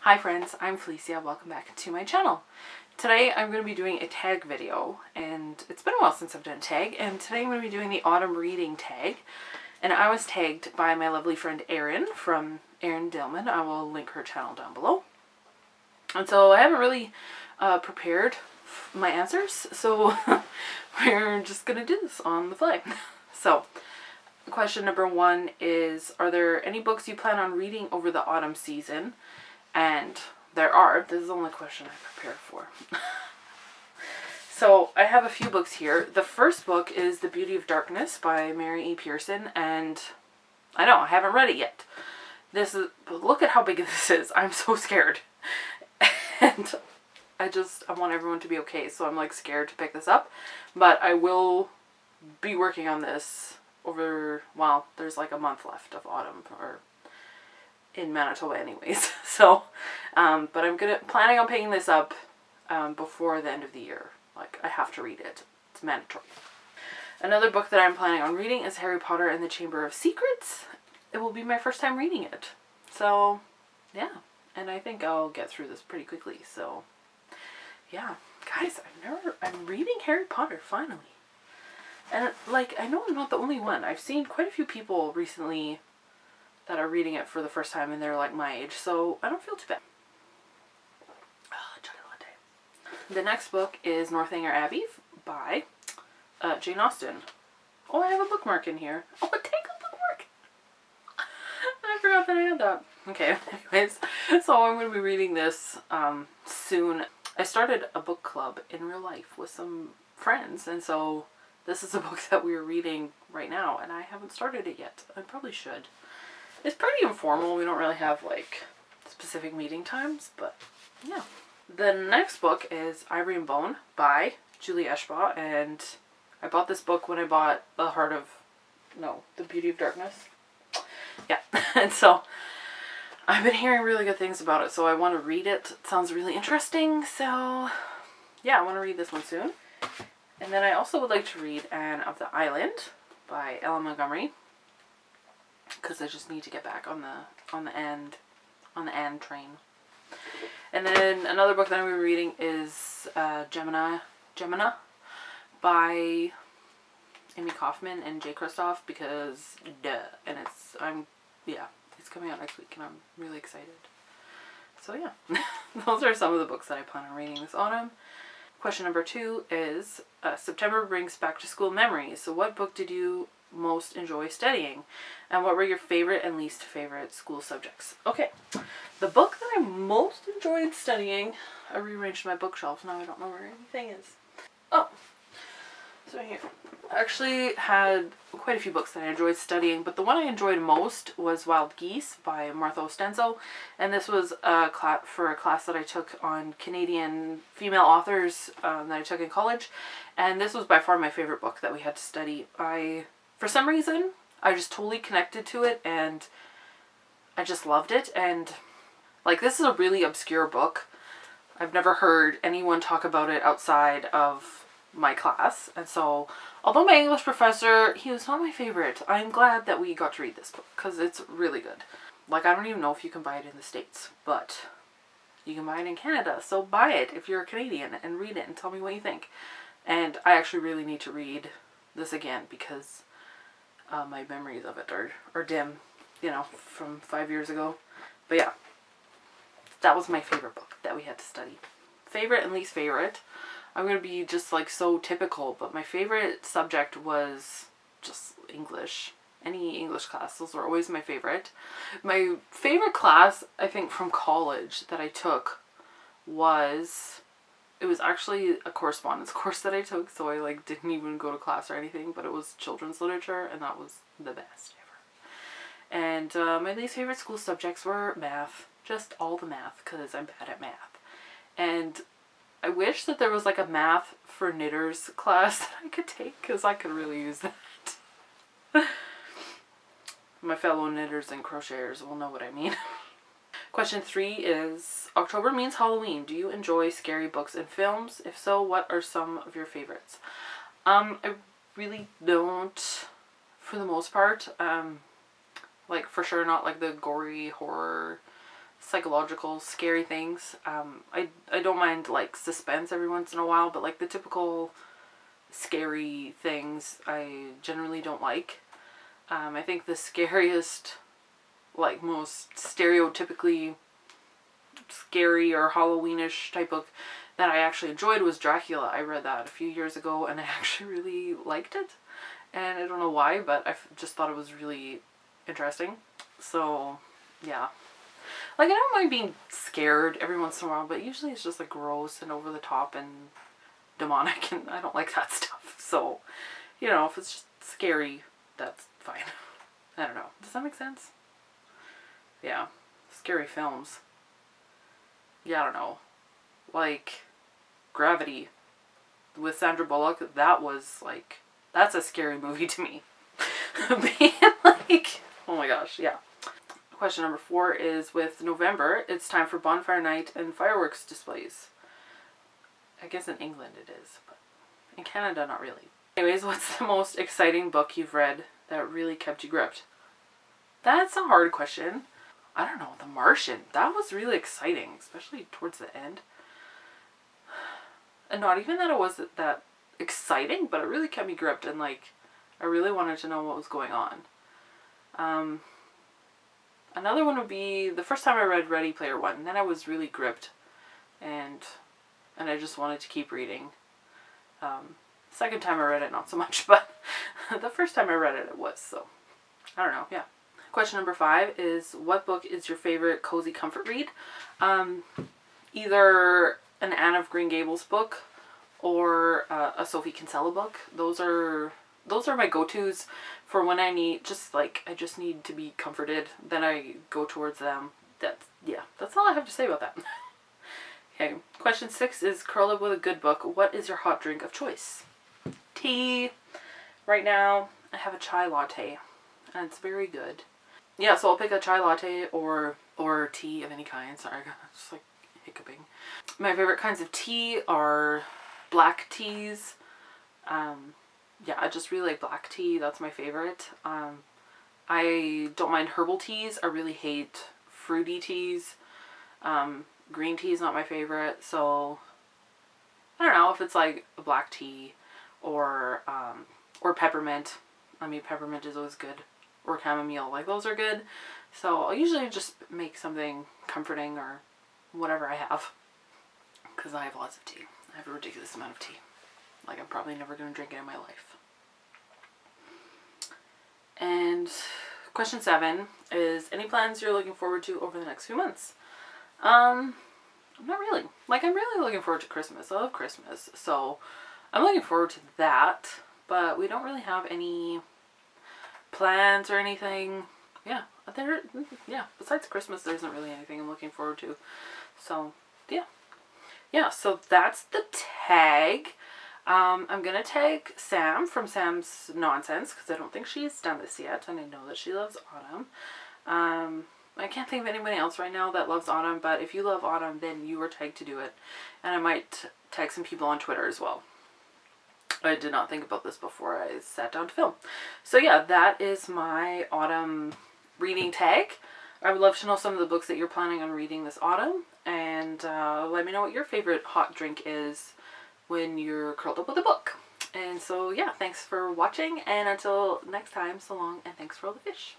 Hi friends, I'm Felicia. Welcome back to my channel. Today I'm going to be doing a tag video, and it's been a while since I've done a tag, and today I'm going to be doing the autumn reading tag. And I was tagged by my lovely friend Erin from Erin Dillman. I will link her channel down below. And so I haven't really prepared my answers, so we're just going to do this on the fly. So, question number 1 is, are there any books you plan on reading over the autumn season? And there are. This is the only question I prepared for. So I have a few books here. The first book is The Beauty of Darkness by Mary E. Pearson, and I know I haven't read it yet. Look at how big this is. I'm so scared. And I want everyone to be okay, so I'm like scared to pick this up. But I will be working on this over, well, there's like a month left of autumn, or in Manitoba anyways. So, but I'm planning on picking this up before the end of the year. Like, I have to read it. It's mandatory. Another book that I'm planning on reading is Harry Potter and the Chamber of Secrets. It will be my first time reading it. So, yeah. And I think I'll get through this pretty quickly. So, yeah. Guys, I'm reading Harry Potter, finally. And, like, I know I'm not the only one. I've seen quite a few people recently that are reading it for the first time, and they're like my age, so I don't feel too bad. The next book is Northanger Abbey by Jane Austen. Oh, I have a bookmark in here. Oh, take a bookmark. I forgot that I had that. Okay, anyways, so I'm going to be reading this soon. I started a book club in real life with some friends, and so this is a book that we're reading right now, and I haven't started it yet. I probably should. It's pretty informal. We don't really have, like, specific meeting times, but yeah. The next book is Ivory and Bone by Julie Eschbaugh, and I bought this book when I bought The Beauty of Darkness. Yeah, and so I've been hearing really good things about it, so I want to read it. It sounds really interesting, so yeah, I want to read this one soon. And then I also would like to read Anne of the Island by Ellen Montgomery, because I just need to get back on the Anne train. And then another book that I'm going to be reading is Gemina by Amy Kaufman and Jay Kristoff, because duh, and it's coming out next week, and I'm really excited. So yeah, those are some of the books that I plan on reading this autumn. Question number 2 is, September brings back to school memories. So what book did you most enjoy studying, and what were your favorite and least favorite school subjects? Okay, the book that I most enjoyed studying, I rearranged my bookshelves, now I don't know where anything is. Oh, so here, I actually had quite a few books that I enjoyed studying, but the one I enjoyed most was Wild Geese by Martha Ostenso, and this was a class that I took on Canadian female authors that I took in college, and this was by far my favorite book that we had to study. For some reason, I just totally connected to it, and I just loved it. And like, this is a really obscure book. I've never heard anyone talk about it outside of my class. And so, although my English professor, he was not my favorite, I'm glad that we got to read this book, because it's really good. Like, I don't even know if you can buy it in the States, but you can buy it in Canada. So buy it if you're a Canadian and read it and tell me what you think. And I actually really need to read this again, because my memories of it are dim, from 5 years ago. But yeah, that was my favorite book that we had to study. Favorite and least favorite, I'm going to be just like so typical, but my favorite subject was just English. Any English class, those were always my favorite. My favorite class, I think, from college that I took it was actually a correspondence course that I took, so I like didn't even go to class or anything, but it was children's literature, and that was the best ever. And my least favorite school subjects were math, just all the math, because I'm bad at math. And I wish that there was like a math for knitters class that I could take, because I could really use that. My fellow knitters and crocheters will know what I mean. Question 3 is, October means Halloween. Do you enjoy scary books and films? If so, what are some of your favorites? I really don't, for the most part. Like, for sure not like the gory horror psychological, scary things. I don't mind like suspense every once in a while, but like the typical scary things I generally don't like. I think the scariest, like most stereotypically scary or Halloweenish type book that I actually enjoyed was Dracula. I read that a few years ago and I actually really liked it. And I don't know why, but I just thought it was really interesting. So, yeah. Like, I don't mind being scared every once in a while, but usually it's just like gross and over the top and demonic, and I don't like that stuff. So, you know, if it's just scary, that's fine. I don't know. Does that make sense? Yeah. Scary films. Yeah, I don't know. Like, Gravity with Sandra Bullock, that was like, that's a scary movie to me. Being like, oh my gosh, yeah. Question number 4 is, with November, it's time for bonfire night and fireworks displays. I guess in England it is, but in Canada, not really. Anyways, what's the most exciting book you've read that really kept you gripped? That's a hard question. I don't know, The Martian. That was really exciting, especially towards the end. And not even that it was that exciting, but it really kept me gripped, and like, I really wanted to know what was going on. Another one would be the first time I read Ready Player One, and then I was really gripped, and I just wanted to keep reading. Second time I read it, not so much, but the first time I read it, it was, so I don't know, yeah. Question number 5 is, what book is your favorite cozy comfort read? Either an Anne of Green Gables book or a Sophie Kinsella book. Those are my go-tos for when I need, I just need to be comforted. Then I go towards them. That's all I have to say about that. Okay, question 6 is, curl up with a good book. What is your hot drink of choice? Tea. Right now, I have a chai latte, and it's very good. Yeah, so I'll pick a chai latte or tea of any kind. Sorry, I'm just like hiccuping. My favorite kinds of tea are black teas. Yeah, I just really like black tea. That's my favorite. I don't mind herbal teas. I really hate fruity teas. Green tea is not my favorite. So I don't know if it's like a black tea or peppermint. I mean, peppermint is always good. Or chamomile. Like, those are good. So I'll usually just make something comforting or whatever I have. Because I have lots of tea. I have a ridiculous amount of tea. Like, I'm probably never going to drink it in my life. And question 7 is, any plans you're looking forward to over the next few months? Not really. Like, I'm really looking forward to Christmas. I love Christmas. So I'm looking forward to that. But we don't really have any plans or anything. Yeah. Besides Christmas, there isn't really anything I'm looking forward to. So, yeah. Yeah, so that's the tag. I'm going to tag Sam from Sam's Nonsense, because I don't think she's done this yet, and I know that she loves autumn. I can't think of anybody else right now that loves autumn, but if you love autumn, then you are tagged to do it. And I might tag some people on Twitter as well. I did not think about this before I sat down to film. So yeah, that is my autumn reading tag. I would love to know some of the books that you're planning on reading this autumn. And let me know what your favorite hot drink is when you're curled up with a book. And so yeah, thanks for watching. And until next time, so long and thanks for all the fish.